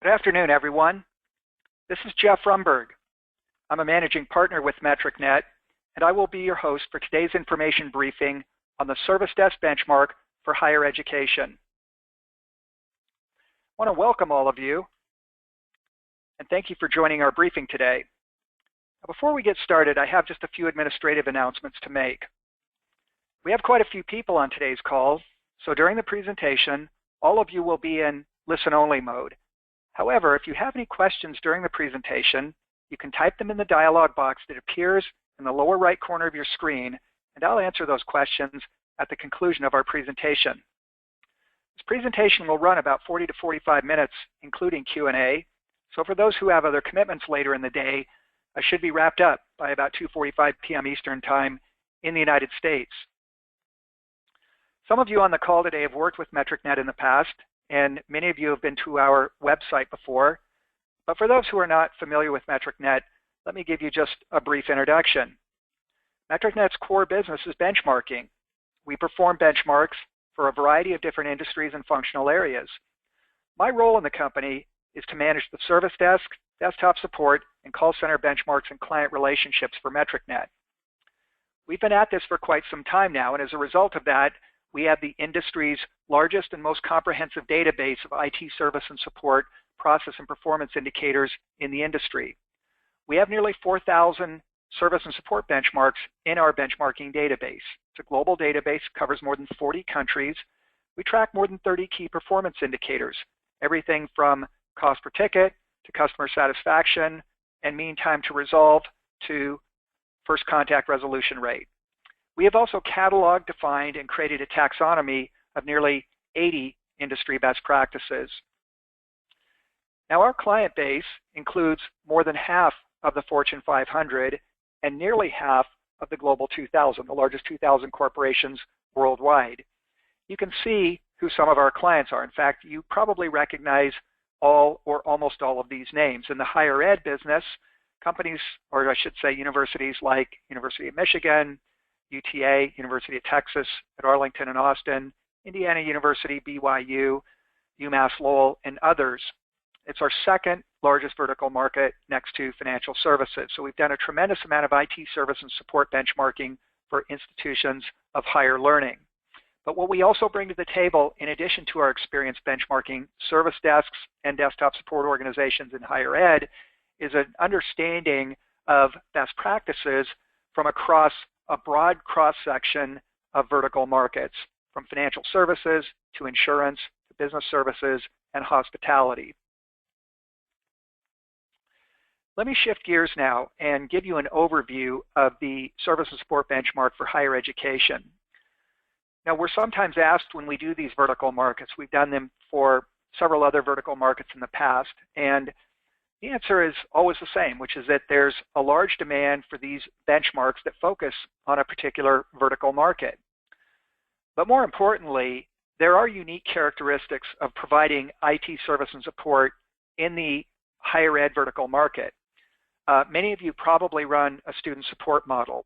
Good afternoon, everyone. This is Jeff Rumburg. I'm a managing partner with MetricNet, and I will be your host for today's information briefing on the Service Desk Benchmark for Higher Education. I want to welcome all of you, and thank you for joining our briefing today. Now, before we get started, I have just a few administrative announcements to make. We have quite a few people on today's call, so during the presentation, all of you will be in listen-only mode. However, if you have any questions during the presentation, you can type them in the dialog box that appears in the lower right corner of your screen, and I'll answer those questions at the conclusion of our presentation. This presentation will run about 40 to 45 minutes, including Q&A, so for those who have other commitments later in the day, I should be wrapped up by about 2:45 p.m. Eastern Time in the United States. Some of you on the call today have worked with MetricNet in the past, and many of you have been to our website before. But for those who are not familiar with MetricNet, let me give you just a brief introduction. MetricNet's core business is benchmarking. We perform benchmarks for a variety of different industries and functional areas. My role in the company is to manage the service desk, desktop support, and call center benchmarks and client relationships for MetricNet. We've been at this for quite some time now, and as a result of that, we have the industry's largest and most comprehensive database of IT service and support, process and performance indicators in the industry. We have nearly 4,000 service and support benchmarks in our benchmarking database. It's a global database, covers more than 40 countries. We track more than 30 key performance indicators, everything from cost per ticket to customer satisfaction and mean time to resolve to first contact resolution rate. We have also cataloged, defined, and created a taxonomy of nearly 80 industry best practices. Now, our client base includes more than half of the Fortune 500 and nearly half of the Global 2000, the largest 2,000 corporations worldwide. You can see who some of our clients are. In fact, you probably recognize all or almost all of these names. In the higher ed business, companies, or I should say universities like University of Michigan, UTA, University of Texas at Arlington and Austin, Indiana University, BYU, UMass Lowell, and others. It's our second largest vertical market next to financial services. So we've done a tremendous amount of IT service and support benchmarking for institutions of higher learning. But what we also bring to the table, in addition to our experience benchmarking service desks and desktop support organizations in higher ed, is an understanding of best practices from across a broad cross-section of vertical markets, from financial services to insurance to business services and hospitality. Let me shift gears now and give you an overview of the service and support benchmark for higher education. Now, we're sometimes asked when we do these vertical markets, we've done them for several other vertical markets in the past, and the answer is always the same, which is that there's a large demand for these benchmarks that focus on a particular vertical market. But more importantly, there are unique characteristics of providing IT service and support in the higher ed vertical market. Many of you probably run a student support model,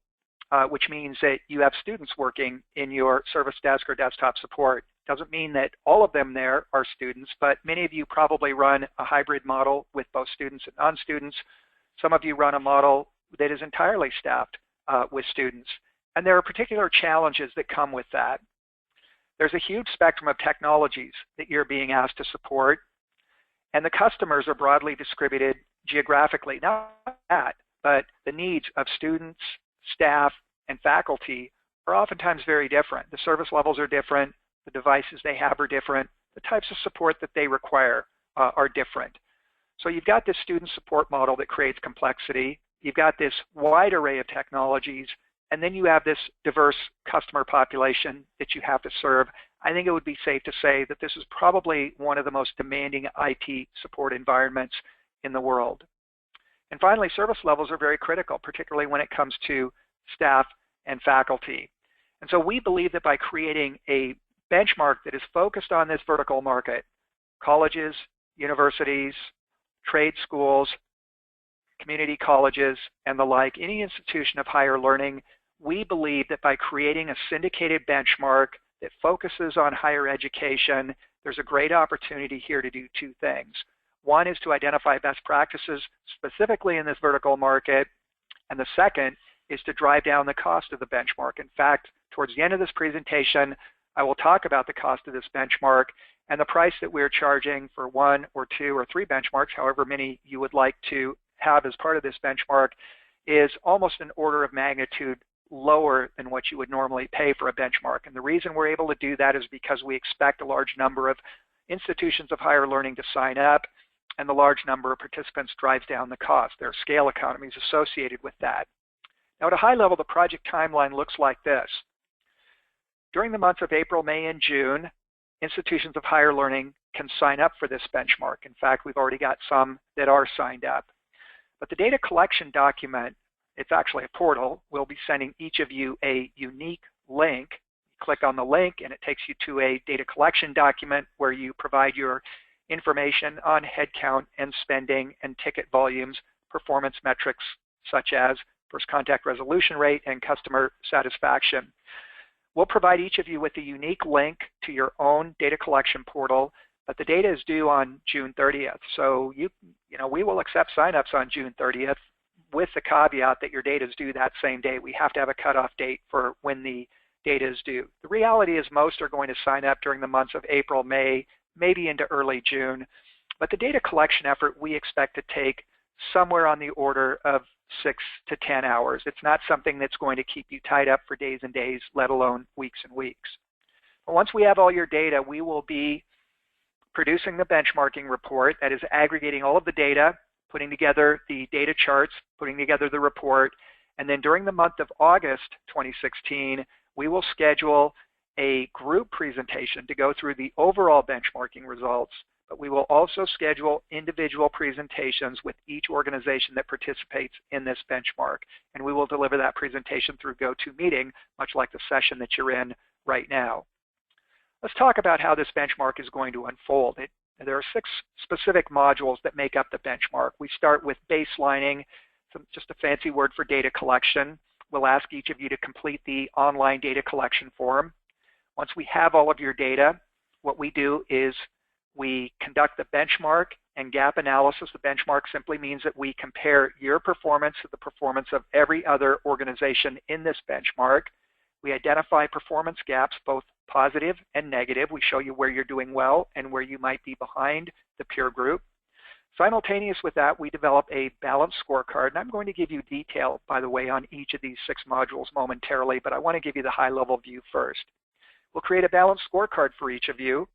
which means that you have students working in your service desk or desktop support. Doesn't mean that all of them there are students, but many of you probably run a hybrid model with both students and non-students. Some of you run a model that is entirely staffed with students. And there are particular challenges that come with that. There's a huge spectrum of technologies that you're being asked to support, and the customers are broadly distributed geographically. Not that, but the needs of students, staff, and faculty are oftentimes very different. The service levels are different. The devices they have are different. The types of support that they require are different. So you've got this student support model that creates complexity. You've got this wide array of technologies, and then you have this diverse customer population that you have to serve. I think it would be safe to say that this is probably one of the most demanding IT support environments in the world. And finally, service levels are very critical, particularly when it comes to staff and faculty. And so we believe that by creating a benchmark that is focused on this vertical market, colleges, universities, trade schools, community colleges, and the like, any institution of higher learning, we believe that by creating a syndicated benchmark that focuses on higher education, there's a great opportunity here to do two things. One is to identify best practices specifically in this vertical market, and the second is to drive down the cost of the benchmark. In fact, towards the end of this presentation, I will talk about the cost of this benchmark and the price that we're charging for 1 or 2 or 3 benchmarks, however many you would like to have as part of this benchmark, is almost an order of magnitude lower than what you would normally pay for a benchmark. And the reason we're able to do that is because we expect a large number of institutions of higher learning to sign up, and the large number of participants drives down the cost. There are scale economies associated with that. Now, at a high level, the project timeline looks like this. During the months of April, May, and June, institutions of higher learning can sign up for this benchmark. In fact, we've already got some that are signed up. But the data collection document, it's actually a portal. We'll be sending each of you a unique link. Click on the link and it takes you to a data collection document where you provide your information on headcount and spending and ticket volumes, performance metrics such as first contact resolution rate and customer satisfaction. We'll provide each of you with a unique link to your own data collection portal, but the data is due on June 30th. So we will accept signups on June 30th with the caveat that your data is due that same day. We have to have a cutoff date for when the data is due. The reality is most are going to sign up during the months of April, May, maybe into early June. But the data collection effort we expect to take somewhere on the order of 6 to 10 hours. It's not something that's going to keep you tied up for days and days, let alone weeks and weeks. But once we have all your data, we will be producing the benchmarking report that is aggregating all of the data, putting together the data charts, putting together the report, and then during the month of August 2016, we will schedule a group presentation to go through the overall benchmarking results, but we will also schedule individual presentations with each organization that participates in this benchmark. And we will deliver that presentation through GoToMeeting, much like the session that you're in right now. Let's talk about how this benchmark is going to unfold. There are 6 specific modules that make up the benchmark. We start with baselining, just a fancy word for data collection. We'll ask each of you to complete the online data collection form. Once we have all of your data, what we do is we conduct the benchmark and gap analysis. The benchmark simply means that we compare your performance to the performance of every other organization in this benchmark. We identify performance gaps, both positive and negative. We show you where you're doing well and where you might be behind the peer group. Simultaneous with that, we develop a balanced scorecard, and I'm going to give you detail, by the way, on each of these 6 modules momentarily, but I want to give you the high-level view first. We'll create a balanced scorecard for each of you.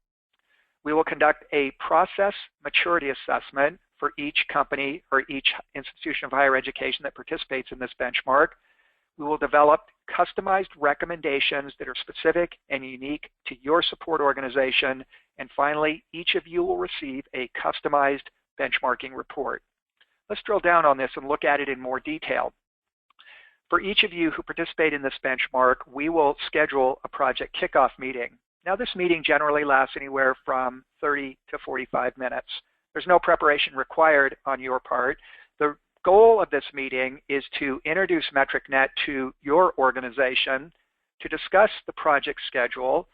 We will conduct a process maturity assessment for each company or each institution of higher education that participates in this benchmark. We will develop customized recommendations that are specific and unique to your support organization. And finally, each of you will receive a customized benchmarking report. Let's drill down on this and look at it in more detail. For each of you who participate in this benchmark, we will schedule a project kickoff meeting. Now, this meeting generally lasts anywhere from 30 to 45 minutes. There's no preparation required on your part. The goal of this meeting is to introduce MetricNet to your organization, to discuss the project schedule,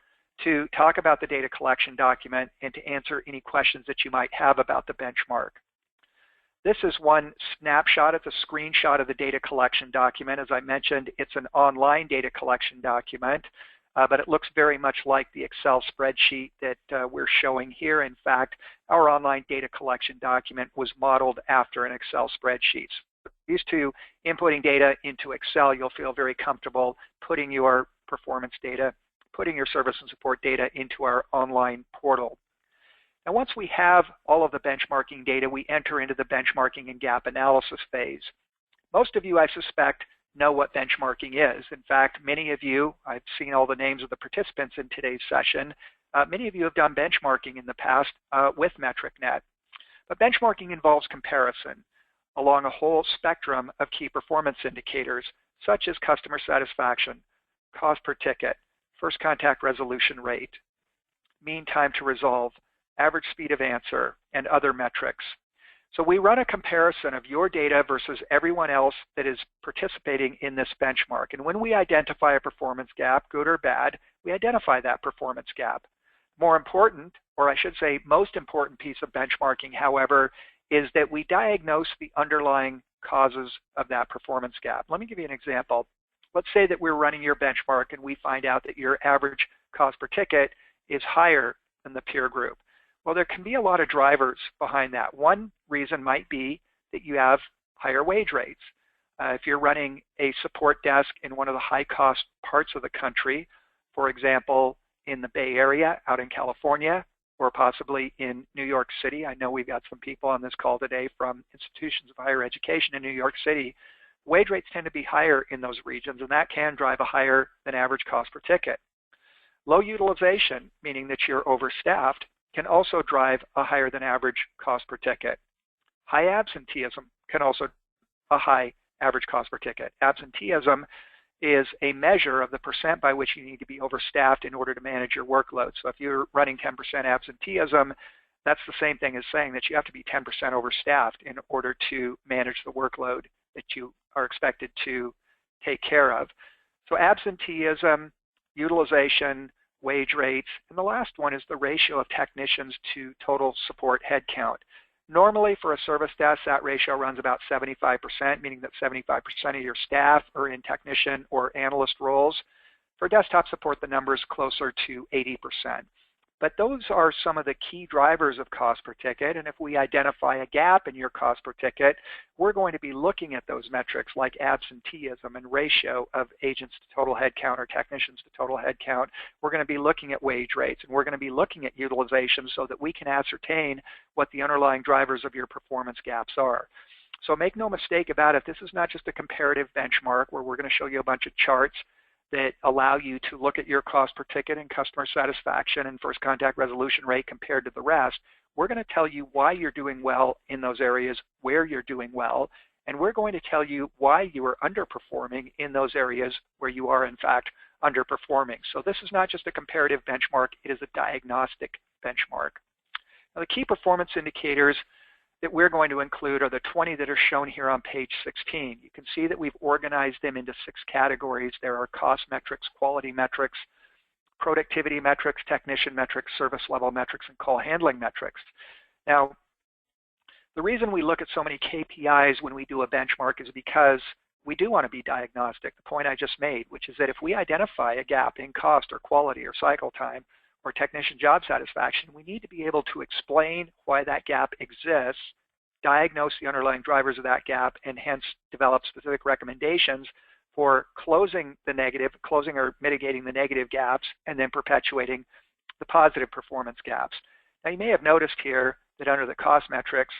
to talk about the data collection document, and to answer any questions that you might have about the benchmark. This is one snapshot. It's a screenshot of the data collection document. As I mentioned, it's an online data collection document, but it looks very much like the Excel spreadsheet that we're showing here. In fact, our online data collection document was modeled after an Excel spreadsheet. So used to inputting data into Excel, you'll feel very comfortable putting your performance data, putting your service and support data into our online portal. Now, once we have all of the benchmarking data, we enter into the benchmarking and gap analysis phase. Most of you, I suspect, know what benchmarking is. In fact, many of you, I've seen all the names of the participants in today's session, many of you have done benchmarking in the past with MetricNet. But benchmarking involves comparison along a whole spectrum of key performance indicators, such as customer satisfaction, cost per ticket, first contact resolution rate, mean time to resolve, average speed of answer, and other metrics. So we run a comparison of your data versus everyone else that is participating in this benchmark. And when we identify a performance gap, good or bad, we identify that performance gap. More important, or I should say most important piece of benchmarking, however, is that we diagnose the underlying causes of that performance gap. Let me give you an example. Let's say that we're running your benchmark and we find out that your average cost per ticket is higher than the peer group. Well, there can be a lot of drivers behind that. One reason might be that you have higher wage rates. If you're running a support desk in one of the high-cost parts of the country, for example, in the Bay Area, out in California, or possibly in New York City. I know we've got some people on this call today from institutions of higher education in New York City. Wage rates tend to be higher in those regions, and that can drive a higher than average cost per ticket. Low utilization, meaning that you're overstaffed, can also drive a higher than average cost per ticket. High absenteeism can also a high average cost per ticket. Absenteeism is a measure of the percent by which you need to be overstaffed in order to manage your workload. So if you're running 10% absenteeism, that's the same thing as saying that you have to be 10% overstaffed in order to manage the workload that you are expected to take care of. So absenteeism, utilization, wage rates, and the last one is the ratio of technicians to total support headcount. Normally for a service desk, that ratio runs about 75%, meaning that 75% of your staff are in technician or analyst roles. For desktop support, the number is closer to 80%. But those are some of the key drivers of cost per ticket, and if we identify a gap in your cost per ticket, we're going to be looking at those metrics like absenteeism and ratio of agents to total headcount or technicians to total headcount. We're going to be looking at wage rates, and we're going to be looking at utilization so that we can ascertain what the underlying drivers of your performance gaps are. So make no mistake about it, this is not just a comparative benchmark where we're going to show you a bunch of charts that allow you to look at your cost per ticket and customer satisfaction and first contact resolution rate compared to the rest. We're going to tell you why you're doing well in those areas, where you're doing well, and we're going to tell you why you are underperforming in those areas where you are in fact underperforming. So this is not just a comparative benchmark, it is a diagnostic benchmark. Now, the key performance indicators that we're going to include are the 20 that are shown here on page 16. You can see that we've organized them into 6 categories. There are cost metrics, quality metrics, productivity metrics, technician metrics, service level metrics, and call handling metrics. Now, the reason we look at so many KPIs when we do a benchmark is because we do want to be diagnostic, the point I just made, which is that if we identify a gap in cost or quality or cycle time, or technician job satisfaction, we need to be able to explain why that gap exists, diagnose the underlying drivers of that gap, and hence develop specific recommendations for closing or mitigating the negative gaps, and then perpetuating the positive performance gaps. Now, you may have noticed here that under the cost metrics,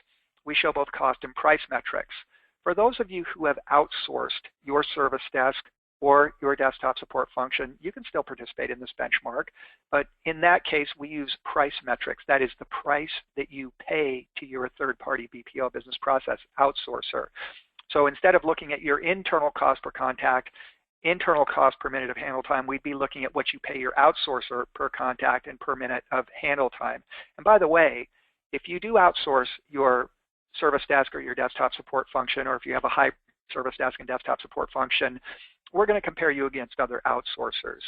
we show both cost and price metrics. For those of you who have outsourced your service desk or your desktop support function, you can still participate in this benchmark. But in that case, we use price metrics. That is the price that you pay to your third-party BPO business process outsourcer. So instead of looking at your internal cost per contact, internal cost per minute of handle time, we'd be looking at what you pay your outsourcer per contact and per minute of handle time. And by the way, if you do outsource your service desk or your desktop support function, or if you have a high service desk and desktop support function, we're going to compare you against other outsourcers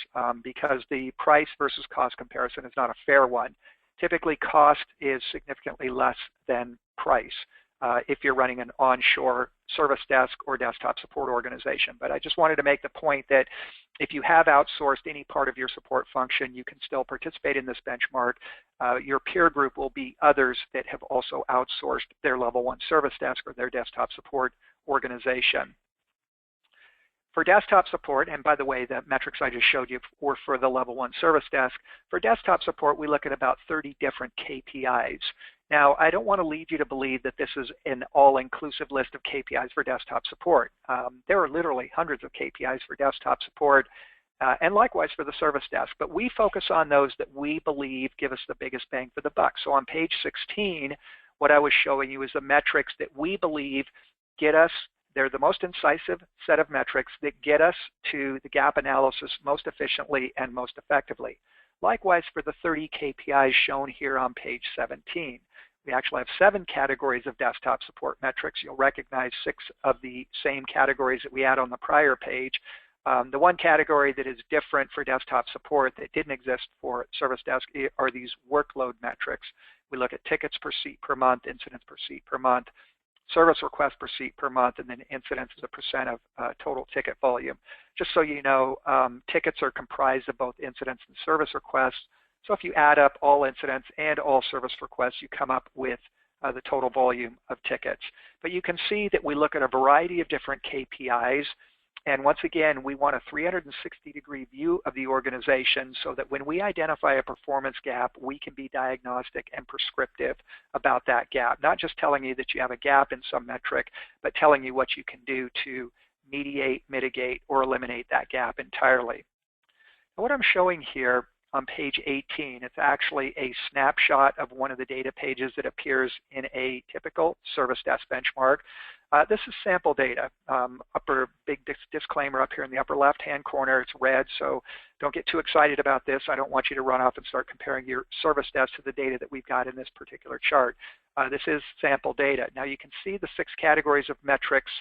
because the price versus cost comparison is not a fair one. Typically, cost is significantly less than price if you're running an onshore service desk or desktop support organization. But I just wanted to make the point that if you have outsourced any part of your support function, you can still participate in this benchmark. Your peer group will be others that have also outsourced their level 1 service desk or their desktop support organization. For desktop support, and by the way, the metrics I just showed you were for the level 1 service desk. For desktop support, we look at about 30 different KPIs. Now, I don't want to lead you to believe that this is an all-inclusive list of KPIs for desktop support. There are literally hundreds of KPIs for desktop support, and likewise for the service desk. But we focus on those that we believe give us the biggest bang for the buck. So on page 16, what I was showing you is the metrics that we believe get us. They're the most incisive set of metrics that get us to the gap analysis most efficiently and most effectively. Likewise, for the 30 KPIs shown here on page 17, we actually have 7 categories of desktop support metrics. You'll recognize 6 of the same categories that we had on the prior page. The one category that is different for desktop support that didn't exist for Service Desk are these workload metrics. We look at tickets per seat per month, incidents per seat per month, service requests per seat per month, and then incidents as a percent of total ticket volume. Just so you know, tickets are comprised of both incidents and service requests. So if you add up all incidents and all service requests, you come up with the total volume of tickets. But you can see that we look at a variety of different KPIs. And once again, we want a 360-degree view of the organization so that when we identify a performance gap, we can be diagnostic and prescriptive about that gap. Not just telling you that you have a gap in some metric, but telling you what you can do to mediate, mitigate, or eliminate that gap entirely. Now, what I'm showing here on page 18, it's actually a snapshot of one of the data pages that appears in a typical Service Desk benchmark. This is sample data. Upper big disclaimer up here in the upper left-hand corner. It's red, so don't get too excited about this. I don't want you to run off and start comparing your Service Desk to the data that we've got in this particular chart. This is sample data. Now you can see the 6 categories of metrics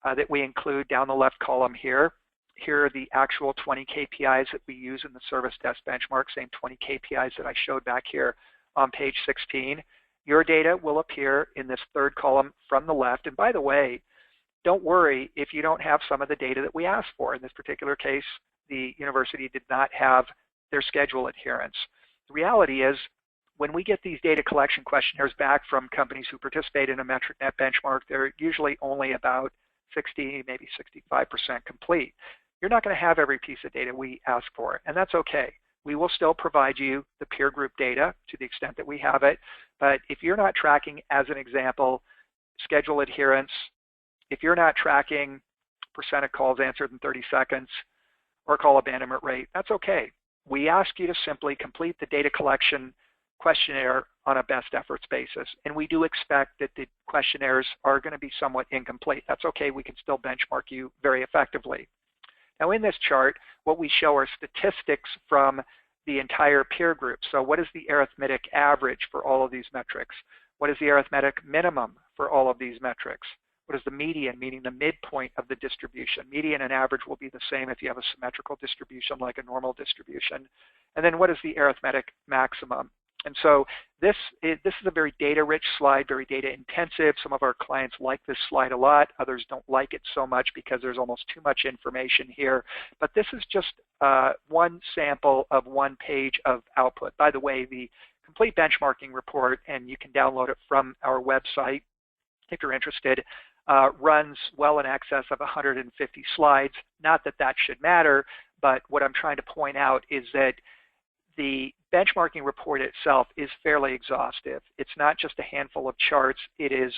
that we include down the left column here. Here are the actual 20 KPIs that we use in the Service Desk benchmark, same 20 KPIs that I showed back here on page 16. Your data will appear in this third column from the left. And by the way, don't worry if you don't have some of the data that we asked for. In this particular case, the university did not have their schedule adherence. The reality is, when we get these data collection questionnaires back from companies who participate in a MetricNet benchmark, they're usually only about 60, maybe 65% complete. You're not going to have every piece of data we ask for, and that's okay. We will still provide you the peer group data to the extent that we have it, but if you're not tracking, as an example, schedule adherence, if you're not tracking percent of calls answered in 30 seconds or call abandonment rate, that's okay. We ask you to simply complete the data collection questionnaire on a best efforts basis, and we do expect that the questionnaires are going to be somewhat incomplete. That's okay. We can still benchmark you very effectively. Now in this chart, what we show are statistics from the entire peer group. So what is the arithmetic average for all of these metrics? What is the arithmetic minimum for all of these metrics? What is the median, meaning the midpoint of the distribution? Median and average will be the same if you have a symmetrical distribution like a normal distribution. And then what is the arithmetic maximum? And so this is a very data-rich slide, very data-intensive. Some of our clients like this slide a lot. Others don't like it so much because there's almost too much information here. But this is just one sample of one page of output. By the way, the complete benchmarking report, and you can download it from our website if you're interested, runs well in excess of 150 slides. Not that that should matter, but what I'm trying to point out is that the benchmarking report itself is fairly exhaustive. It's not just a handful of charts, it is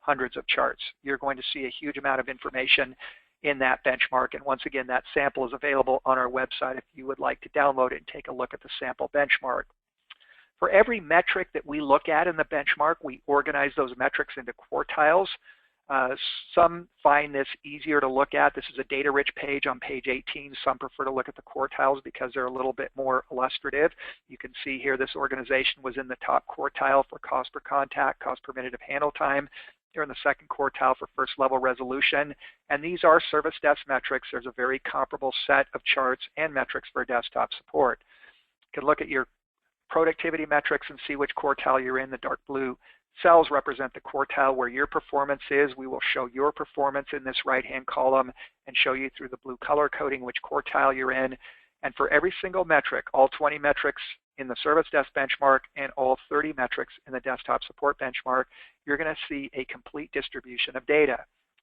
hundreds of charts. You're going to see a huge amount of information in that benchmark, and once again, that sample is available on our website if you would like to download it and take a look at the sample benchmark. For every metric that we look at in the benchmark, we organize those metrics into quartiles. Some find this easier to look at. This is a data-rich page on page 18. Some prefer to look at the quartiles because they're a little bit more illustrative. You can see here this organization was in the top quartile for cost per contact, cost per minute of handle time. They're in the second quartile for first level resolution. And these are Service Desk metrics. There's a very comparable set of charts and metrics for desktop support. You can look at your productivity metrics and see which quartile you're in. The dark blue cells represent the quartile where your performance is. We will show your performance in this right-hand column and show you through the blue color coding which quartile you're in. And for every single metric, all 20 metrics in the Service Desk benchmark and all 30 metrics in the desktop support benchmark, you're going to see a complete distribution of data.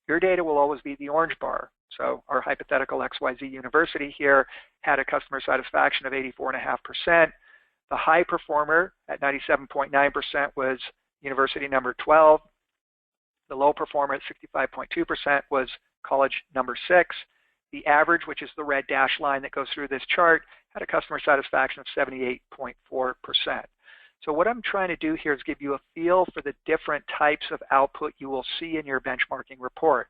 Your data will always be the orange bar. So our hypothetical XYZ university here had a customer satisfaction of 84.5%. The high performer at 97.9% was university number 12. The low performer at 65.2% was college number 6. The average, which is the red dashed line that goes through this chart, had a customer satisfaction of 78.4%. So what I'm trying to do here is give you a feel for the different types of output you will see in your benchmarking report.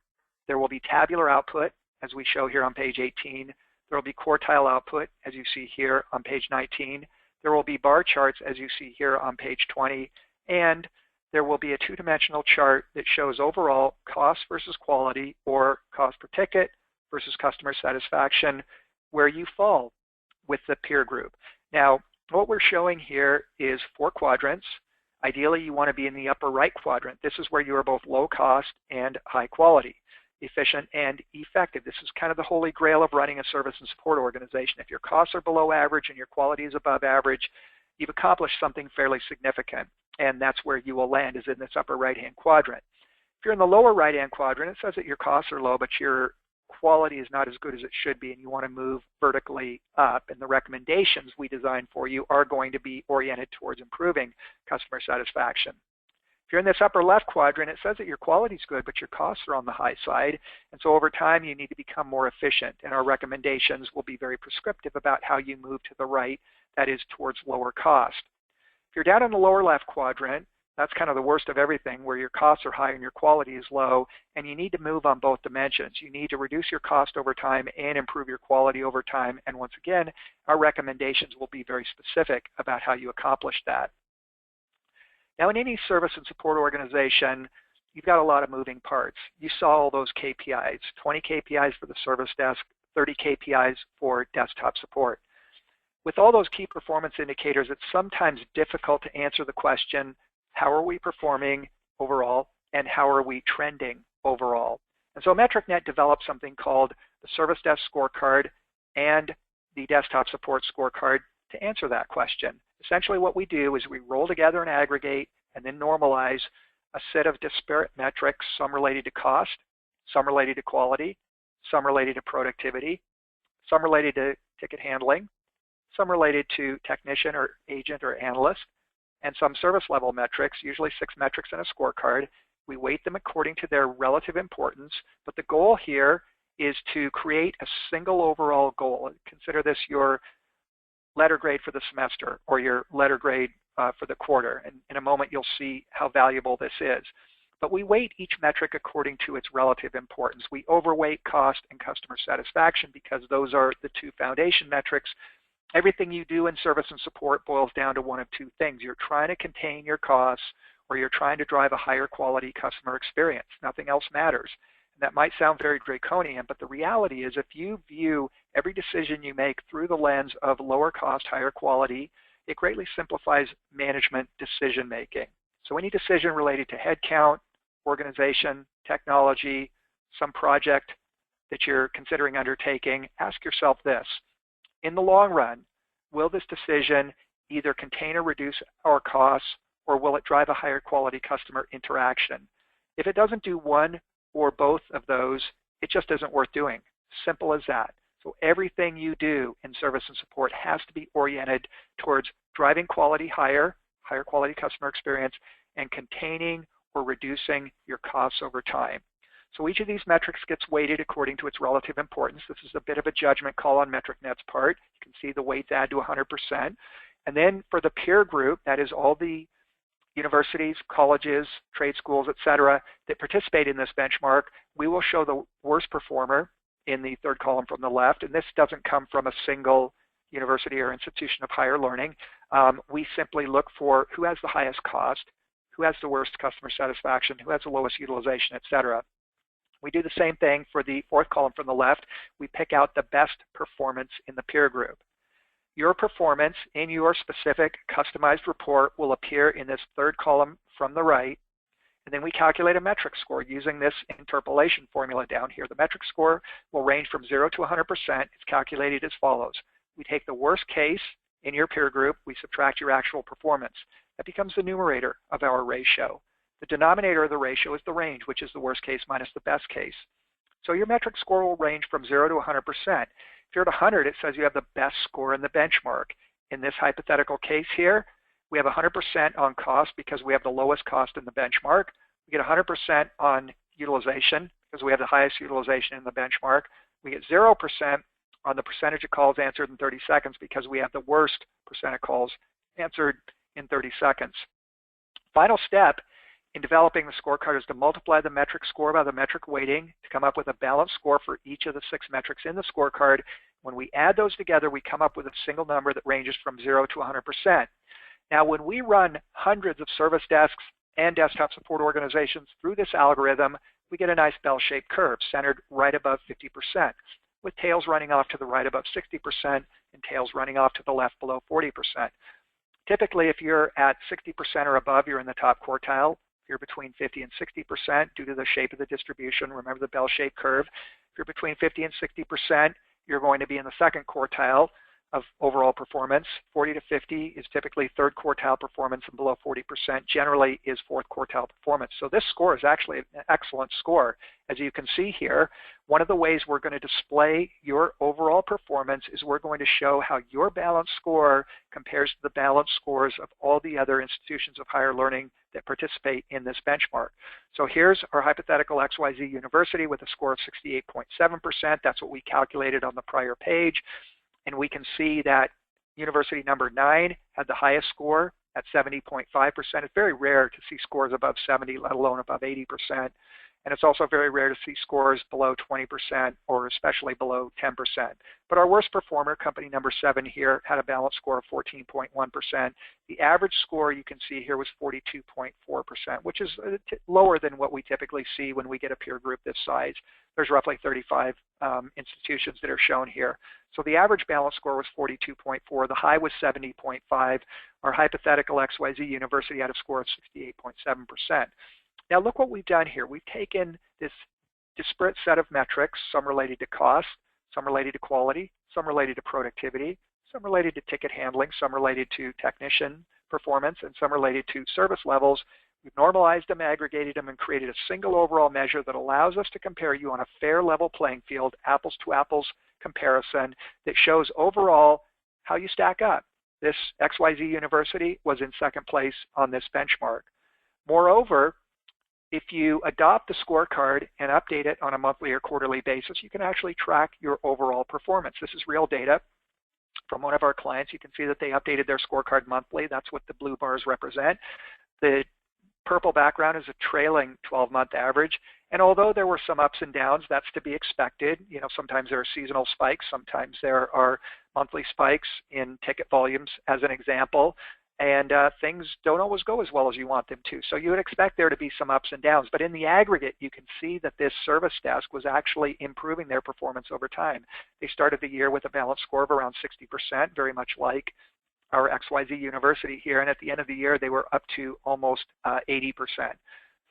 There will be tabular output, as we show here on page 18. There will be quartile output, as you see here on page 19. There will be bar charts, as you see here on page 20. And there will be a two-dimensional chart that shows overall cost versus quality, or cost per ticket versus customer satisfaction, where you fall with the peer group. Now, what we're showing here is 4 quadrants. Ideally, you want to be in the upper right quadrant. This is where you are both low cost and high quality, efficient and effective. This is kind of the holy grail of running a service and support organization. If your costs are below average and your quality is above average, you've accomplished something fairly significant. And that's where you will land, is in this upper right-hand quadrant. If you're in the lower right-hand quadrant, it says that your costs are low, but your quality is not as good as it should be, and you want to move vertically up. And the recommendations we design for you are going to be oriented towards improving customer satisfaction. If you're in this upper left quadrant, it says that your quality is good, but your costs are on the high side. And so over time, you need to become more efficient. And our recommendations will be very prescriptive about how you move to the right, that is towards lower cost. If you're down in the lower left quadrant, that's kind of the worst of everything, where your costs are high and your quality is low, and you need to move on both dimensions. You need to reduce your cost over time and improve your quality over time. And once again, our recommendations will be very specific about how you accomplish that. Now, in any service and support organization, you've got a lot of moving parts. You saw all those KPIs, 20 KPIs for the service desk, 30 KPIs for desktop support. With all those key performance indicators, it's sometimes difficult to answer the question, how are we performing overall, and how are we trending overall? And so MetricNet developed something called the Service Desk Scorecard and the Desktop Support Scorecard to answer that question. Essentially what we do is we roll together and aggregate and then normalize a set of disparate metrics, some related to cost, some related to quality, some related to productivity, some related to ticket handling, some related to technician or agent or analyst, and some service level metrics, usually 6 metrics in a scorecard. We weight them according to their relative importance, but the goal here is to create a single overall goal. Consider this your letter grade for the semester or your letter grade for the quarter. And in a moment, you'll see how valuable this is. But we weight each metric according to its relative importance. We overweight cost and customer satisfaction because those are the 2 foundation metrics. Everything you do in service and support boils down to one of 2 things. You're trying to contain your costs, or you're trying to drive a higher quality customer experience. Nothing else matters. And that might sound very draconian, but the reality is if you view every decision you make through the lens of lower cost, higher quality, it greatly simplifies management decision making. So any decision related to headcount, organization, technology, some project that you're considering undertaking, ask yourself this. In the long run, will this decision either contain or reduce our costs, or will it drive a higher quality customer interaction? If it doesn't do one or both of those, it just isn't worth doing. Simple as that. So everything you do in service and support has to be oriented towards driving quality higher quality customer experience, and containing or reducing your costs over time. So each of these metrics gets weighted according to its relative importance. This is a bit of a judgment call on MetricNet's part. You can see the weights add to 100%. And then for the peer group, that is all the universities, colleges, trade schools, etc., that participate in this benchmark, we will show the worst performer in the 3rd column from the left. And this doesn't come from a single university or institution of higher learning. We simply look for who has the highest cost, who has the worst customer satisfaction, who has the lowest utilization, etc. We do the same thing for the 4th column from the left. We pick out the best performance in the peer group. Your performance in your specific customized report will appear in this 3rd column from the right, and then we calculate a metric score using this interpolation formula down here. The metric score will range from 0 to 100%. It's calculated as follows. We take the worst case in your peer group, we subtract your actual performance. That becomes the numerator of our ratio. The denominator of the ratio is the range, which is the worst case minus the best case. So your metric score will range from 0 to 100%. If you're at 100, it says you have the best score in the benchmark. In this hypothetical case here, we have 100% on cost because we have the lowest cost in the benchmark. We get 100% on utilization because we have the highest utilization in the benchmark. We get 0% on the percentage of calls answered in 30 seconds because we have the worst percent of calls answered in 30 seconds. Final step in developing the scorecard is to multiply the metric score by the metric weighting to come up with a balanced score for each of the 6 metrics in the scorecard. When we add those together, we come up with a single number that ranges from 0 to 100%. Now, when we run hundreds of service desks and desktop support organizations through this algorithm, we get a nice bell-shaped curve centered right above 50%, with tails running off to the right above 60% and tails running off to the left below 40%. Typically, if you're at 60% or above, you're in the top quartile. If you're between 50 and 60% due to the shape of the distribution, remember the bell-shaped curve. If you're between 50 and 60%, you're going to be in the second quartile of overall performance. 40 to 50 is typically third quartile performance, and below 40% generally is fourth quartile performance. So this score is actually an excellent score. As you can see here, one of the ways we're going to display your overall performance is we're going to show how your balanced score compares to the balanced scores of all the other institutions of higher learning that participate in this benchmark. So here's our hypothetical XYZ university with a score of 68.7%. That's what we calculated on the prior page. And we can see that university number 9 had the highest score at 70.5%. It's very rare to see scores above 70, let alone above 80%. And it's also very rare to see scores below 20% or especially below 10%. But our worst performer, company number 7 here, had a balanced score of 14.1%. The average score you can see here was 42.4%, which is lower than what we typically see when we get a peer group this size. There's roughly 35 institutions that are shown here. So the average balance score was 42.4. The high was 70.5. Our hypothetical XYZ university had a score of 68.7%. Now look what we've done here. We've taken this disparate set of metrics, some related to cost, some related to quality, some related to productivity, some related to ticket handling, some related to technician performance, and some related to service levels. We've normalized them, aggregated them, and created a single overall measure that allows us to compare you on a fair level playing field, apples to apples comparison that shows overall how you stack up. This XYZ university was in second place on this benchmark. Moreover, if you adopt the scorecard and update it on a monthly or quarterly basis, you can actually track your overall performance. This is real data from one of our clients. You can see that they updated their scorecard monthly. That's what the blue bars represent. The purple background is a trailing 12-month average. And although there were some ups and downs, that's to be expected. You know, sometimes there are seasonal spikes. Sometimes there are monthly spikes in ticket volumes, as an example. And things don't always go as well as you want them to. So you would expect there to be some ups and downs. But in the aggregate, you can see that this service desk was actually improving their performance over time. They started the year with a balanced score of around 60%, very much like our XYZ university here. And at the end of the year, they were up to almost 80%.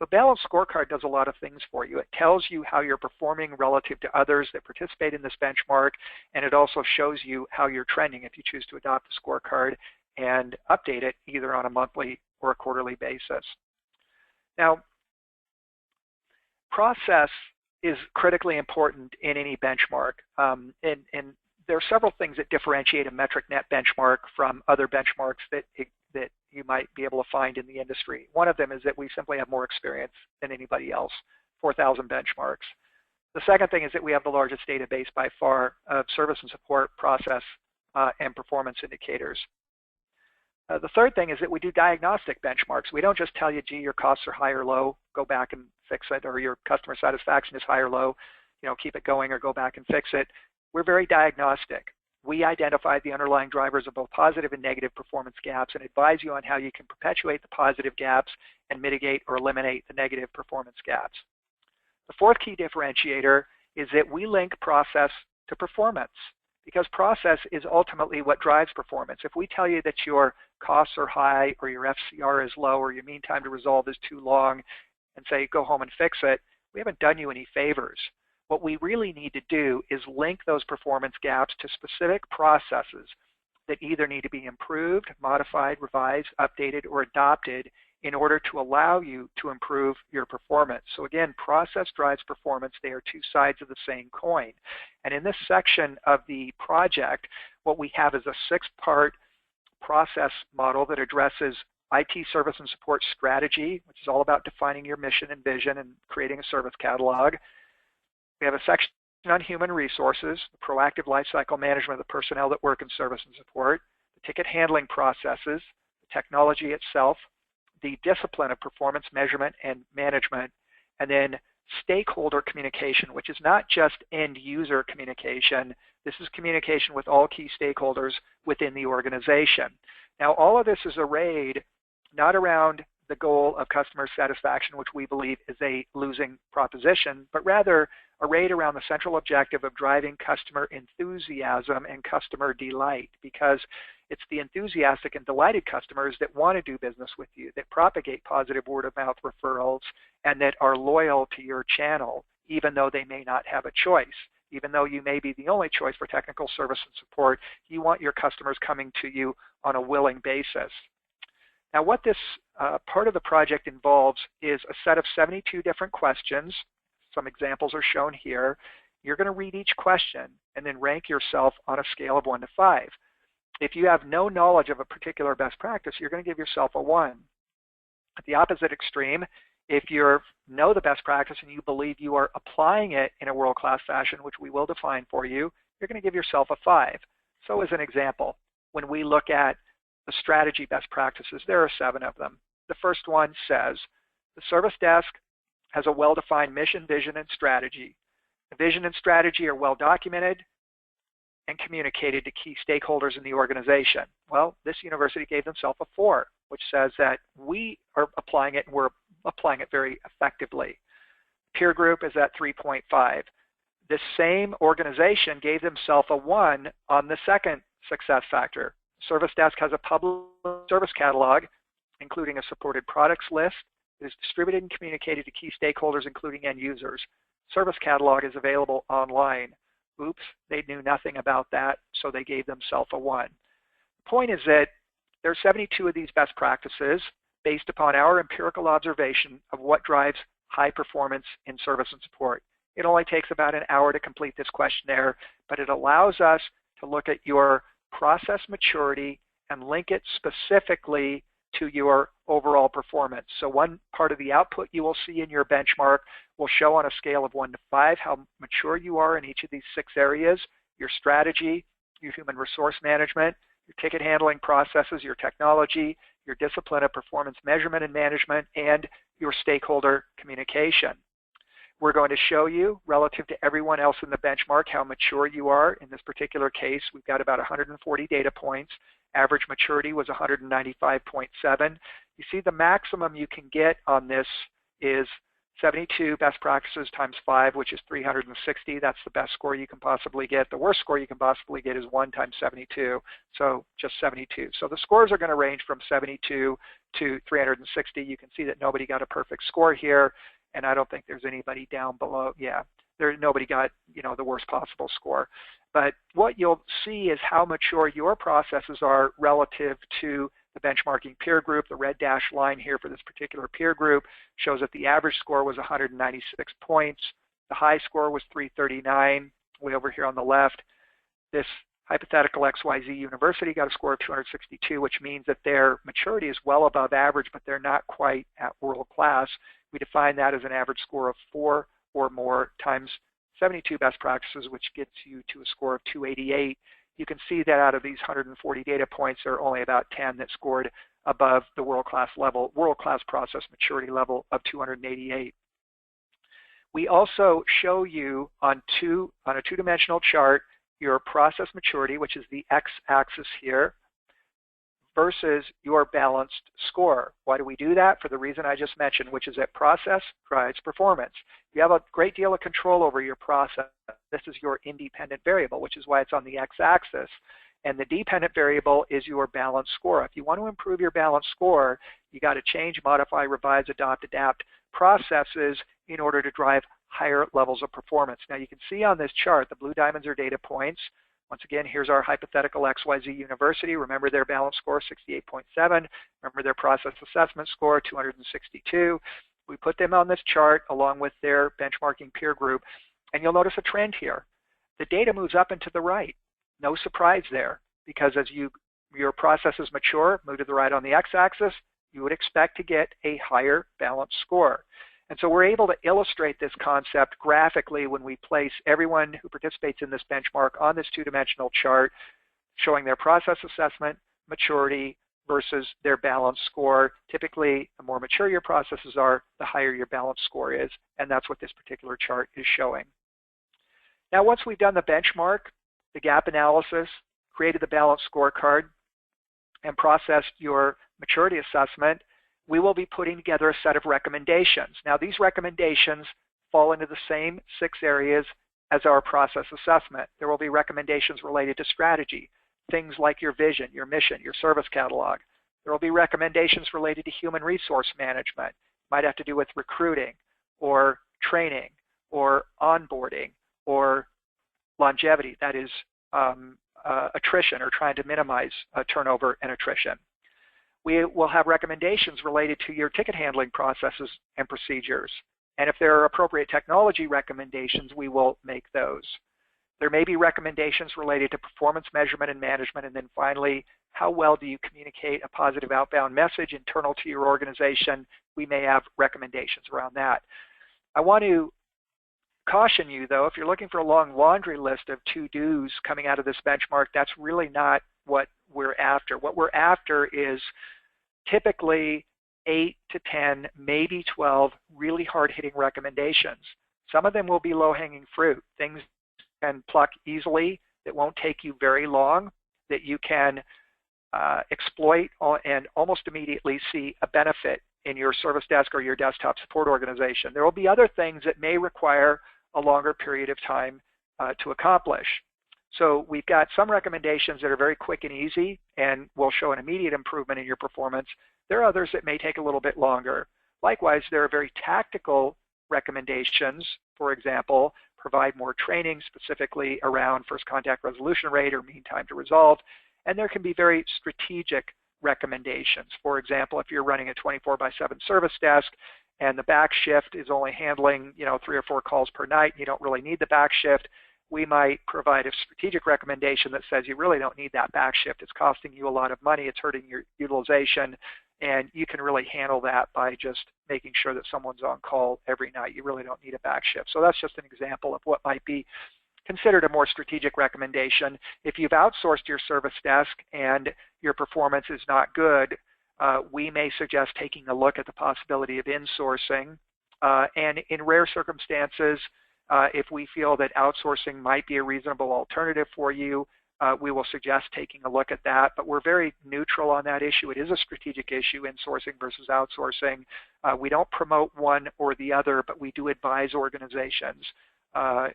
The balanced scorecard does a lot of things for you. It tells you how you're performing relative to others that participate in this benchmark. And it also shows you how you're trending if you choose to adopt the scorecard and update it either on a monthly or a quarterly basis. Now, process is critically important in any benchmark. And there are several things that differentiate a MetricNet benchmark from other benchmarks that you might be able to find in the industry. One of them is that we simply have more experience than anybody else, 4,000 benchmarks. The second thing is that we have the largest database by far of service and support, process, and performance indicators. The third thing is that we do diagnostic benchmarks. We don't just tell you, gee, your costs are high or low, go back and fix it, or your customer satisfaction is high or low, you know, keep it going or go back and fix it. We're very diagnostic. We identify the underlying drivers of both positive and negative performance gaps and advise you on how you can perpetuate the positive gaps and mitigate or eliminate the negative performance gaps. The fourth key differentiator is that we link process to performance, because process is ultimately what drives performance. If we tell you that your costs are high or your FCR is low or your mean time to resolve is too long and say, go home and fix it, we haven't done you any favors. What we really need to do is link those performance gaps to specific processes that either need to be improved, modified, revised, updated, or adopted in order to allow you to improve your performance. So again, process drives performance. They are two sides of the same coin. And in this section of the project, what we have is a 6-part process model that addresses IT service and support strategy, which is all about defining your mission and vision and creating a service catalog. We have a section on human resources, the proactive lifecycle management of the personnel that work in service and support, the ticket handling processes, the technology itself, the discipline of performance measurement and management, and then stakeholder communication, which is not just end user communication. This is communication with all key stakeholders within the organization. Now, all of this is arrayed not around the goal of customer satisfaction, which we believe is a losing proposition, but rather arrayed around the central objective of driving customer enthusiasm and customer delight, because it's the enthusiastic and delighted customers that want to do business with you, that propagate positive word-of-mouth referrals, and that are loyal to your channel, even though they may not have a choice. Even though you may be the only choice for technical service and support, you want your customers coming to you on a willing basis. Now, what this part of the project involves is a set of 72 different questions. Some examples are shown here. You're going to read each question and then rank yourself on a scale of 1 to 5. If you have no knowledge of a particular best practice, you're going to give yourself a 1. At the opposite extreme, if you know the best practice and you believe you are applying it in a world-class fashion, which we will define for you, you're going to give yourself a 5. So as an example, when we look at the strategy best practices, there are 7 of them. The first one says, the service desk has a well-defined mission, vision, and strategy. The vision and strategy are well documented and communicated to key stakeholders in the organization. Well, this university gave themselves a 4, which says that we are applying it and we're applying it very effectively. Peer group is at 3.5. This same organization gave themselves a 1 on the second success factor. Service desk has a public service catalog, including a supported products list. It is distributed and communicated to key stakeholders, including end users. Service catalog is available online. Oops, they knew nothing about that, so they gave themselves a 1. The point is that there are 72 of these best practices based upon our empirical observation of what drives high performance in service and support. It only takes about an hour to complete this questionnaire, but it allows us to look at your process maturity and link it specifically to your overall performance. So one part of the output you will see in your benchmark will show on a scale of 1 to 5 how mature you are in each of these 6 areas: your strategy, your human resource management, your ticket handling processes, your technology, your discipline of performance measurement and management, and your stakeholder communication. We're going to show you, relative to everyone else in the benchmark, how mature you are. In this particular case, we've got about 140 data points. Average maturity was 195.7. You see the maximum you can get on this is 72 best practices times 5, which is 360. That's the best score you can possibly get. The worst score you can possibly get is 1 times 72, so just 72. So the scores are going to range from 72 to 360. You can see that nobody got a perfect score here, and I don't think there's anybody down below. Yeah, nobody got, the worst possible score. But what you'll see is how mature your processes are relative to the benchmarking peer group. The red dashed line here for this particular peer group shows that the average score was 196 points. The high score was 339, way over here on the left. This hypothetical XYZ university got a score of 262, which means that their maturity is well above average, but they're not quite at world class. We define that as an average score of 4 or more times 72 best practices, which gets you to a score of 288. You can see that out of these 140 data points, there are only about 10 that scored above the world-class level, world-class process maturity level of 288. We also show you on a two-dimensional chart your process maturity, which is the x-axis here, versus your balanced score. Why do we do that? For the reason I just mentioned, which is that process drives performance. You have a great deal of control over your process. This is your independent variable, which is why it's on the x-axis. And the dependent variable is your balanced score. If you want to improve your balanced score, you got to change, modify, revise, adopt, adapt processes in order to drive higher levels of performance. Now you can see on this chart, the blue diamonds are data points. Once again, here's our hypothetical XYZ university. Remember their balance score, 68.7. Remember their process assessment score, 262. We put them on this chart along with their benchmarking peer group, and you'll notice a trend here. The data moves up and to the right. No surprise there, because as your processes mature, move to the right on the x-axis, you would expect to get a higher balance score. And so we're able to illustrate this concept graphically when we place everyone who participates in this benchmark on this two-dimensional chart, showing their process assessment, maturity, versus their balance score. Typically, the more mature your processes are, the higher your balance score is, and that's what this particular chart is showing. Now, once we've done the benchmark, the gap analysis, created the balance scorecard, and processed your maturity assessment, we will be putting together a set of recommendations. Now, these recommendations fall into the same 6 areas as our process assessment. There will be recommendations related to strategy, things like your vision, your mission, your service catalog. There will be recommendations related to human resource management. Might have to do with recruiting or training or onboarding or longevity, that is attrition, or trying to minimize turnover and attrition. We will have recommendations related to your ticket handling processes and procedures. And if there are appropriate technology recommendations, we will make those. There may be recommendations related to performance measurement and management. And then finally, how well do you communicate a positive outbound message internal to your organization? We may have recommendations around that. I want to caution you, though, if you're looking for a long laundry list of to-dos coming out of this benchmark, that's really not what we're after. What we're after is typically 8 to 10, maybe 12 really hard-hitting recommendations. Some of them will be low-hanging fruit, things you can pluck easily that won't take you very long, that you can exploit and almost immediately see a benefit in your service desk or your desktop support organization. There will be other things that may require a longer period of time to accomplish. So we've got some recommendations that are very quick and easy and will show an immediate improvement in your performance. There are others that may take a little bit longer. Likewise, there are very tactical recommendations. For example, provide more training specifically around first contact resolution rate or mean time to resolve. And there can be very strategic recommendations. For example, if you're running a 24/7 service desk and the back shift is only handling 3 or 4 calls per night, and you don't really need the back shift, we might provide a strategic recommendation that says you really don't need that back shift. It's costing you a lot of money. It's hurting your utilization. And you can really handle that by just making sure that someone's on call every night. You really don't need a back shift. So that's just an example of what might be considered a more strategic recommendation. If you've outsourced your service desk and your performance is not good, we may suggest taking a look at the possibility of insourcing. And in rare circumstances, if we feel that outsourcing might be a reasonable alternative for you, we will suggest taking a look at that. But we're very neutral on that issue. It is a strategic issue, insourcing versus outsourcing. We don't promote one or the other, but we do advise organizations,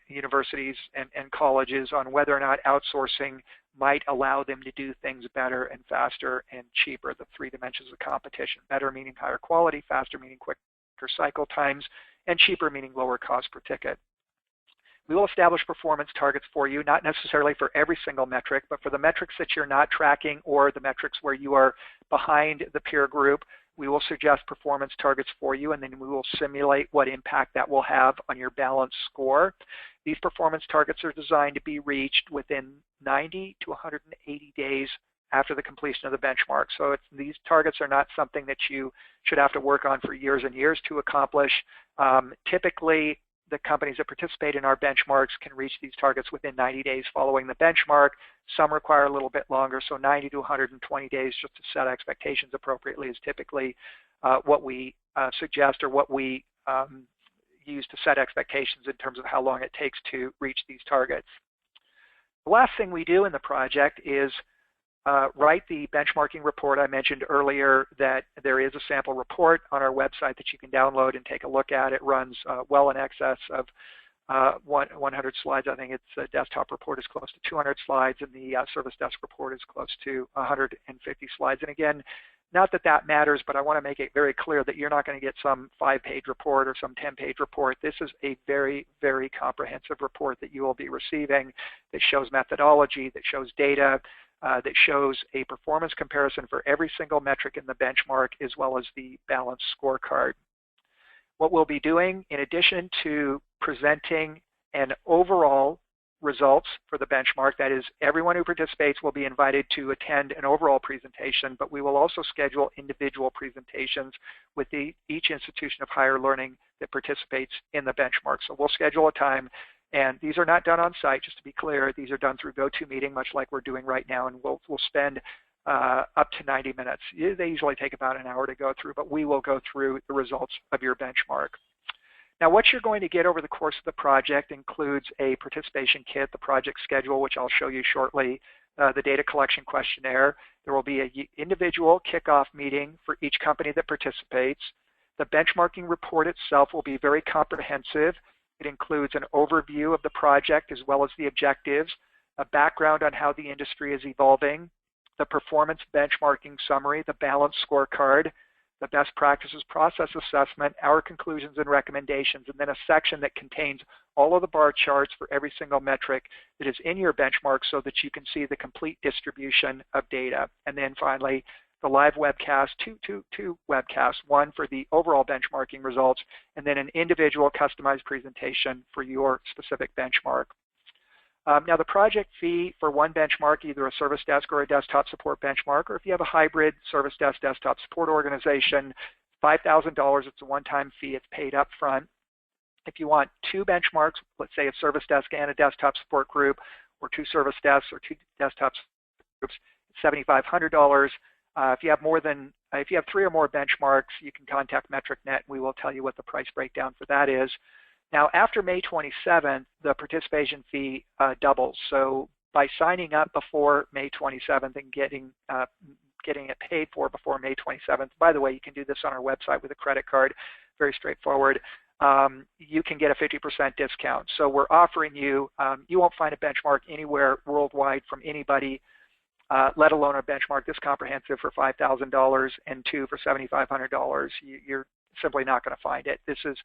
universities and colleges on whether or not outsourcing might allow them to do things better and faster and cheaper, the 3 dimensions of competition. Better meaning higher quality, faster meaning quicker cycle times, and cheaper meaning lower cost per ticket. We will establish performance targets for you, not necessarily for every single metric, but for the metrics that you're not tracking or the metrics where you are behind the peer group. We will suggest performance targets for you, and then we will simulate what impact that will have on your balance score. These performance targets are designed to be reached within 90 to 180 days after the completion of the benchmark. So these targets are not something that you should have to work on for years and years to accomplish. Typically, the companies that participate in our benchmarks can reach these targets within 90 days following the benchmark. Some require a little bit longer, so 90 to 120 days just to set expectations appropriately is typically what we suggest, or what we use to set expectations in terms of how long it takes to reach these targets. The last thing we do in the project is write the benchmarking report. I mentioned earlier that there is a sample report on our website that you can download and take a look at. It runs well in excess of 100 slides. I think its desktop report is close to 200 slides, and the service desk report is close to 150 slides. And again, not that that matters, but I want to make it very clear that you're not going to get some 5-page report or some 10-page report. This is a very, very comprehensive report that you will be receiving that shows methodology, that shows data, that shows a performance comparison for every single metric in the benchmark, as well as the balanced scorecard. What we'll be doing, in addition to presenting an overall results for the benchmark, that is, everyone who participates will be invited to attend an overall presentation, but we will also schedule individual presentations with each institution of higher learning that participates in the benchmark. So we'll schedule a time. And these are not done on site, just to be clear. These are done through GoToMeeting, much like we're doing right now, and we'll spend up to 90 minutes. They usually take about an hour to go through, but we will go through the results of your benchmark. Now, what you're going to get over the course of the project includes a participation kit, the project schedule, which I'll show you shortly, the data collection questionnaire. There will be an individual kickoff meeting for each company that participates. The benchmarking report itself will be very comprehensive. It includes an overview of the project as well as the objectives, a background on how the industry is evolving, the performance benchmarking summary, the balanced scorecard, the best practices process assessment, our conclusions and recommendations, and then a section that contains all of the bar charts for every single metric that is in your benchmark so that you can see the complete distribution of data. And then finally, the live webcast, two webcasts, one for the overall benchmarking results, and then an individual customized presentation for your specific benchmark. Now, the project fee for one benchmark, either a service desk or a desktop support benchmark, or if you have a hybrid service desk, desktop support organization, $5,000. It's a one-time fee. It's paid up front. If you want two benchmarks, let's say a service desk and a desktop support group, or two service desks or two desktop groups, it's $7,500. If you have three or more benchmarks, you can contact MetricNet. We will tell you what the price breakdown for that is. Now, after May 27th, the participation fee doubles. So by signing up before May 27th and getting it paid for before May 27th, by the way, you can do this on our website with a credit card, very straightforward, you can get a 50% discount. So we're offering you, you won't find a benchmark anywhere worldwide from anybody, let alone a benchmark this comprehensive for $5,000 and two for $7,500. You're simply not going to find it. This is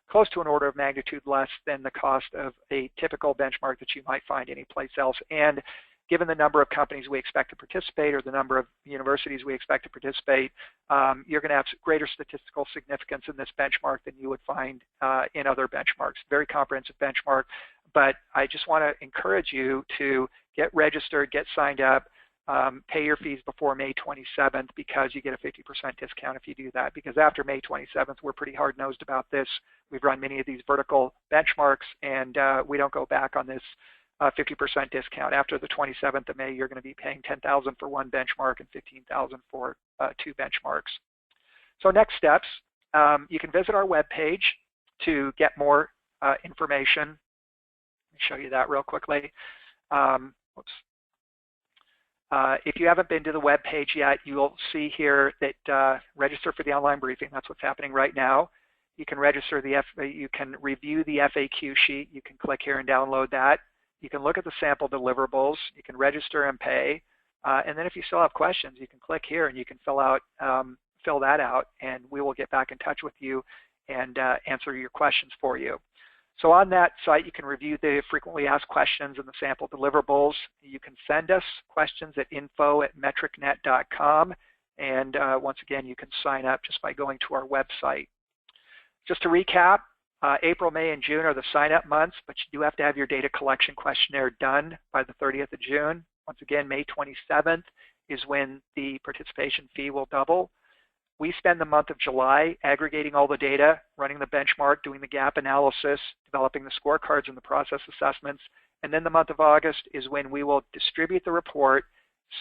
close to an order of magnitude less than the cost of a typical benchmark that you might find anyplace else. And given the number of companies we expect to participate or the number of universities we expect to participate, you're going to have greater statistical significance in this benchmark than you would find in other benchmarks. Very comprehensive benchmark, but I just want to encourage you to get registered, get signed up, pay your fees before May 27th because you get a 50% discount if you do that. Because after May 27th, we're pretty hard-nosed about this. We've run many of these vertical benchmarks, and we don't go back on this 50% discount. After the 27th of May, you're going to be paying $10,000 for one benchmark and $15,000 for two benchmarks. So next steps, you can visit our webpage to get more information. Let me show you that real quickly. If you haven't been to the web page yet, you'll see here that register for the online briefing. That's what's happening right now. You can register you can review the FAQ sheet. You can click here and download that. You can look at the sample deliverables. You can register and pay. And then if you still have questions, you can click here and you can fill that out, and we will get back in touch with you and answer your questions for you. So on that site, you can review the frequently asked questions and the sample deliverables. You can send us questions at info@metricnet.com. And once again, you can sign up just by going to our website. Just to recap, April, May, and June are the sign-up months, but you do have to have your data collection questionnaire done by the 30th of June. Once again, May 27th is when the participation fee will double. We spend the month of July aggregating all the data, running the benchmark, doing the gap analysis, developing the scorecards and the process assessments. And then the month of August is when we will distribute the report,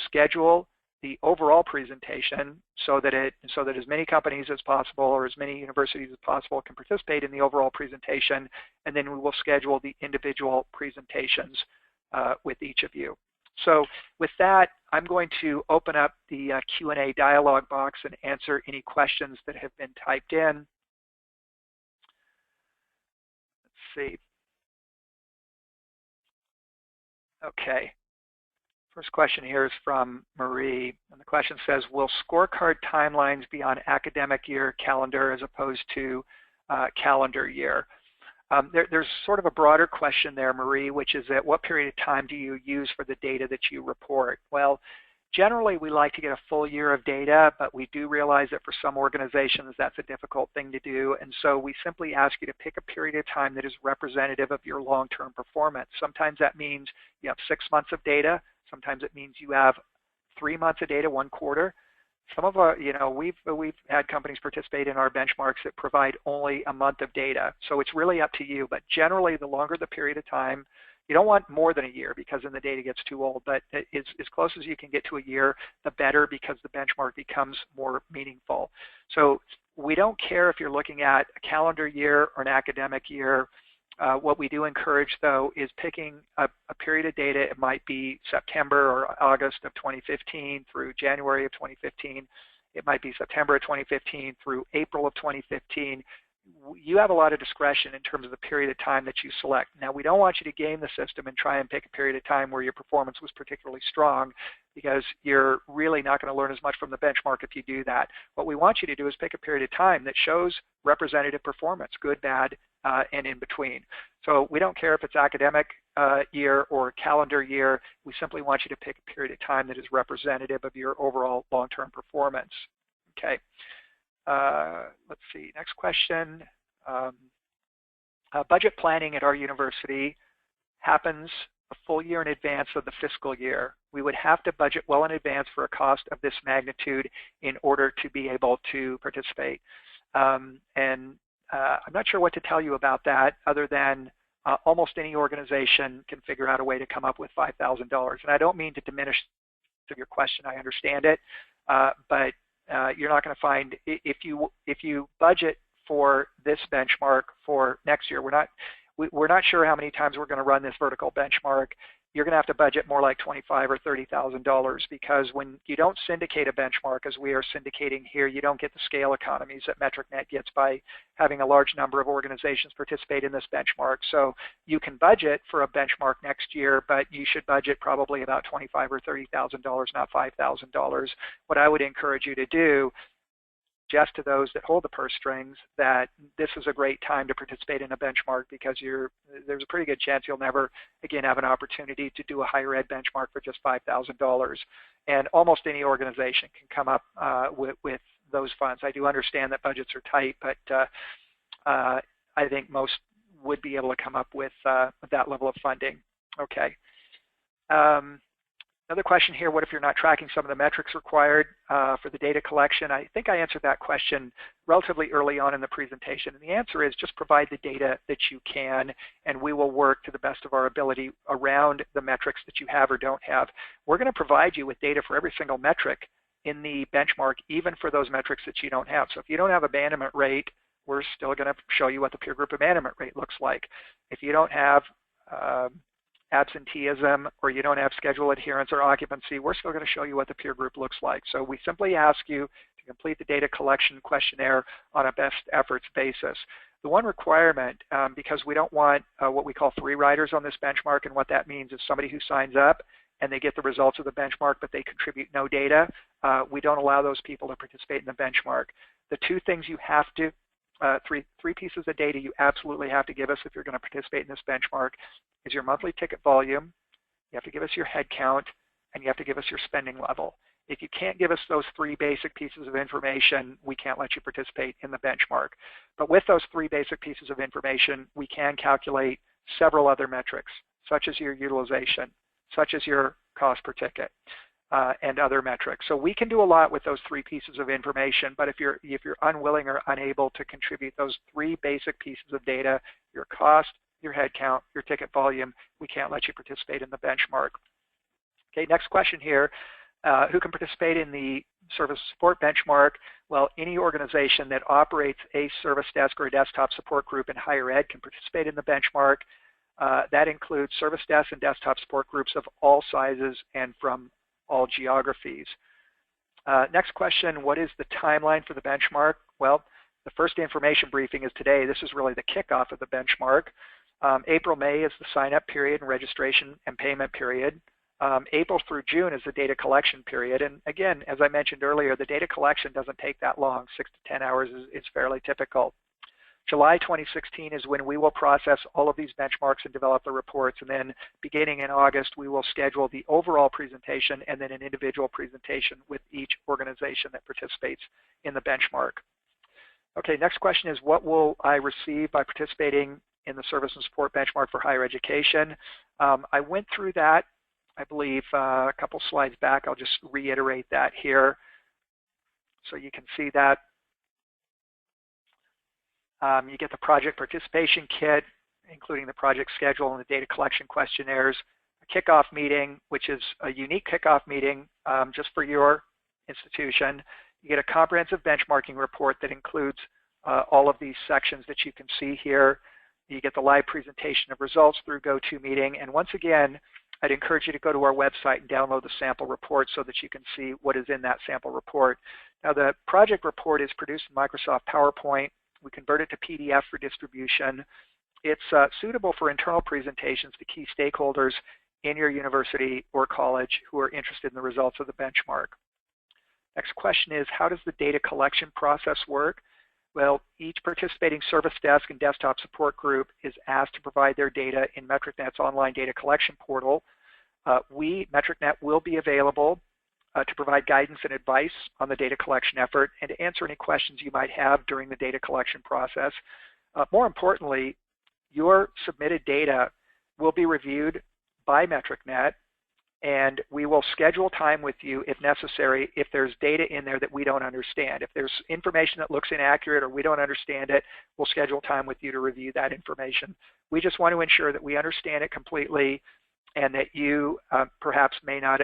schedule the overall presentation so that as many companies as possible or as many universities as possible can participate in the overall presentation. And then we will schedule the individual presentations with each of you. So with that, I'm going to open up the Q&A dialog box and answer any questions that have been typed in. Let's see. Okay. First question here is from Marie, and the question says, will scorecard timelines be on academic year calendar as opposed to calendar year? There's sort of a broader question there, Marie, which is at what period of time do you use for the data that you report? Well, generally we like to get a full year of data, but we do realize that for some organizations that's a difficult thing to do, and so we simply ask you to pick a period of time that is representative of your long-term performance. Sometimes that means you have 6 months of data. Sometimes it means you have 3 months of data, 1 quarter. Some of our, we've had companies participate in our benchmarks that provide only a month of data. So it's really up to you. But generally, the longer the period of time, You don't want more than a year because then the data gets too old, but as close as you can get to a year, the better, because the benchmark becomes more meaningful. So we don't care if you're looking at a calendar year or an academic year. What we do encourage, though, is picking a period of data. It might be September or August of 2015 through January of 2015. It might be September of 2015 through April of 2015. You have a lot of discretion in terms of the period of time that you select. Now, we don't want you to game the system and try and pick a period of time where your performance was particularly strong, because you're really not going to learn as much from the benchmark if you do that. What we want you to do is pick a period of time that shows representative performance, good, bad, and in between. So we don't care if it's academic year or calendar year. We simply want you to pick a period of time that is representative of your overall long-term performance. Okay. Let's see, next question. Budget planning at our university happens a full year in advance of the fiscal year. We would have to budget well in advance for a cost of this magnitude in order to be able to participate. I'm not sure what to tell you about that, other than almost any organization can figure out a way to come up with $5,000. And I don't mean to diminish your question, I understand it, but you're not going to find, if you budget for this benchmark for next year, we're not sure how many times we're going to run this vertical benchmark. You're going to have to budget more like $25,000 or $30,000, because when you don't syndicate a benchmark, as we are syndicating here, you don't get the scale economies that MetricNet gets by having a large number of organizations participate in this benchmark. So you can budget for a benchmark next year, but you should budget probably about $25,000 or $30,000, not $5,000. What I would encourage you to do, just to those that hold the purse strings, that this is a great time to participate in a benchmark, because there's a pretty good chance you'll never again have an opportunity to do a higher ed benchmark for just $5,000. And almost any organization can come up with those funds. I do understand that budgets are tight, but I think most would be able to come up with that level of funding. Okay. Another question here, what if you're not tracking some of the metrics required for the data collection? I think I answered that question relatively early on in the presentation. And the answer is just provide the data that you can, and we will work to the best of our ability around the metrics that you have or don't have. We're going to provide you with data for every single metric in the benchmark, even for those metrics that you don't have. So if you don't have abandonment rate, we're still going to show you what the peer group abandonment rate looks like. If you don't have absenteeism, or you don't have schedule adherence or occupancy, we're still going to show you what the peer group looks like. So we simply ask you to complete the data collection questionnaire on a best efforts basis. The one requirement, because we don't want what we call free riders on this benchmark, and what that means is somebody who signs up and they get the results of the benchmark but they contribute no data, we don't allow those people to participate in the benchmark. The two things you have to three pieces of data you absolutely have to give us if you're going to participate in this benchmark is your monthly ticket volume, you have to give us your head count, and you have to give us your spending level. If you can't give us those three basic pieces of information, we can't let you participate in the benchmark. But with those three basic pieces of information, we can calculate several other metrics, such as your utilization, such as your cost per ticket, and other metrics. So we can do a lot with those three pieces of information, but if you're unwilling or unable to contribute those three basic pieces of data, your cost, your head count, your ticket volume, we can't let you participate in the benchmark. Okay, next question here. Who can participate in the service support benchmark? Well, any organization that operates a service desk or a desktop support group in higher ed can participate in the benchmark. That includes service desks and desktop support groups of all sizes and from all geographies. Next question, what is the timeline for the benchmark? Well, the first information briefing is today. This is really the kickoff of the benchmark. April, May is the sign-up period and registration and payment period. April through June is the data collection period. And again, as I mentioned earlier, the data collection doesn't take that long. 6 to 10 hours is fairly typical. July 2016 is when we will process all of these benchmarks and develop the reports. And then beginning in August, we will schedule the overall presentation and then an individual presentation with each organization that participates in the benchmark. Okay, next question is, what will I receive by participating in the service and support benchmark for higher education? I went through that, I believe, a couple slides back. I'll just reiterate that here so you can see that. You get the project participation kit, including the project schedule and the data collection questionnaires, a kickoff meeting, which is a unique kickoff meeting just for your institution. You get a comprehensive benchmarking report that includes all of these sections that you can see here. You get the live presentation of results through GoToMeeting. And once again, I'd encourage you to go to our website and download the sample report so that you can see what is in that sample report. Now, the project report is produced in Microsoft PowerPoint. We convert it to PDF for distribution. It's suitable for internal presentations to key stakeholders in your university or college who are interested in the results of the benchmark. Next question is, how does the data collection process work? Well, each participating service desk and desktop support group is asked to provide their data in MetricNet's online data collection portal. MetricNet, will be available to provide guidance and advice on the data collection effort and to answer any questions you might have during the data collection process. More importantly, your submitted data will be reviewed by MetricNet, and we will schedule time with you if necessary if there's data in there that we don't understand. If there's information that looks inaccurate or we don't understand it, we'll schedule time with you to review that information. We just want to ensure that we understand it completely and that you perhaps may not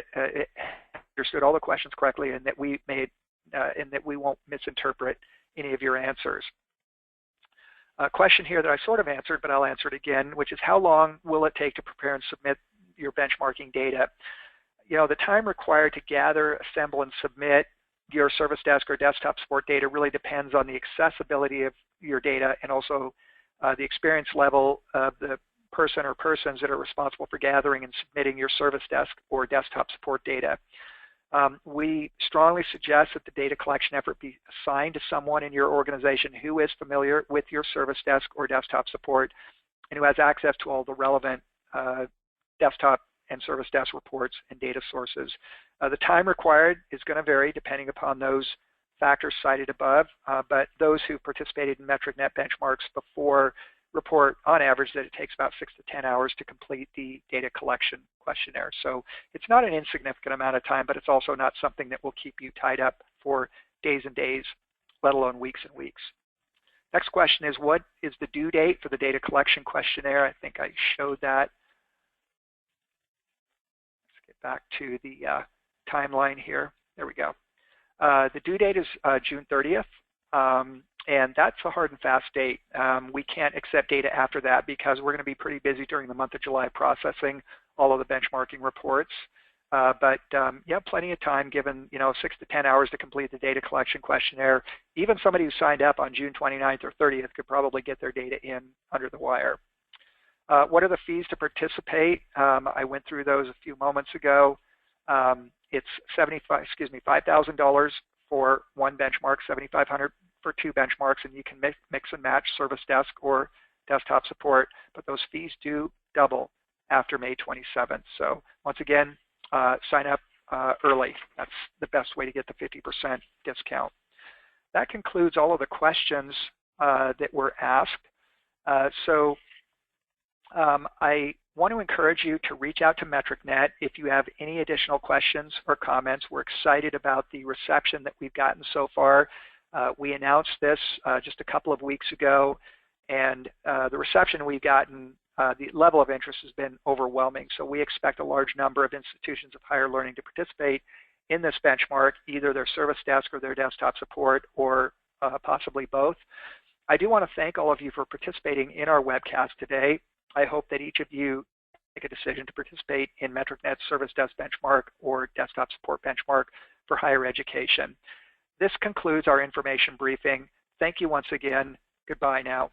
understood all the questions correctly, and that we won't misinterpret any of your answers. A question here that I sort of answered, but I'll answer it again, which is how long will it take to prepare and submit your benchmarking data? You know, the time required to gather, assemble, and submit your service desk or desktop support data really depends on the accessibility of your data and also the experience level of the person or persons that are responsible for gathering and submitting your service desk or desktop support data. We strongly suggest that the data collection effort be assigned to someone in your organization who is familiar with your service desk or desktop support and who has access to all the relevant desktop and service desk reports and data sources. The time required is going to vary depending upon those factors cited above, but those who participated in MetricNet benchmarks before report on average that it takes about 6 to 10 hours to complete the data collection questionnaire. So it's not an insignificant amount of time, but it's also not something that will keep you tied up for days and days, let alone weeks and weeks. Next question is, what is the due date for the data collection questionnaire? I think I showed that. Let's get back to the timeline here. There we go. The due date is June 30th. And that's a hard and fast date. We can't accept data after that because we're going to be pretty busy during the month of July processing all of the benchmarking reports. Yeah, plenty of time given 6 to 10 hours to complete the data collection questionnaire. Even somebody who signed up on June 29th or 30th could probably get their data in under the wire. What are the fees to participate? I went through those a few moments ago. It's $5,000 for one benchmark, $7,500 for two benchmarks, and you can mix and match service desk or desktop support, but those fees do double after May 27th. So once again, sign up early. That's the best way to get the 50% discount. That concludes all of the questions that were asked. I want to encourage you to reach out to MetricNet if you have any additional questions or comments. We're excited about the reception that we've gotten so far. We announced this just a couple of weeks ago, and the reception we've gotten, the level of interest has been overwhelming. So we expect a large number of institutions of higher learning to participate in this benchmark, either their service desk or their desktop support, or possibly both. I do want to thank all of you for participating in our webcast today. I hope that each of you make a decision to participate in MetricNet's service desk benchmark or desktop support benchmark for higher education. This concludes our information briefing. Thank you once again. Goodbye now.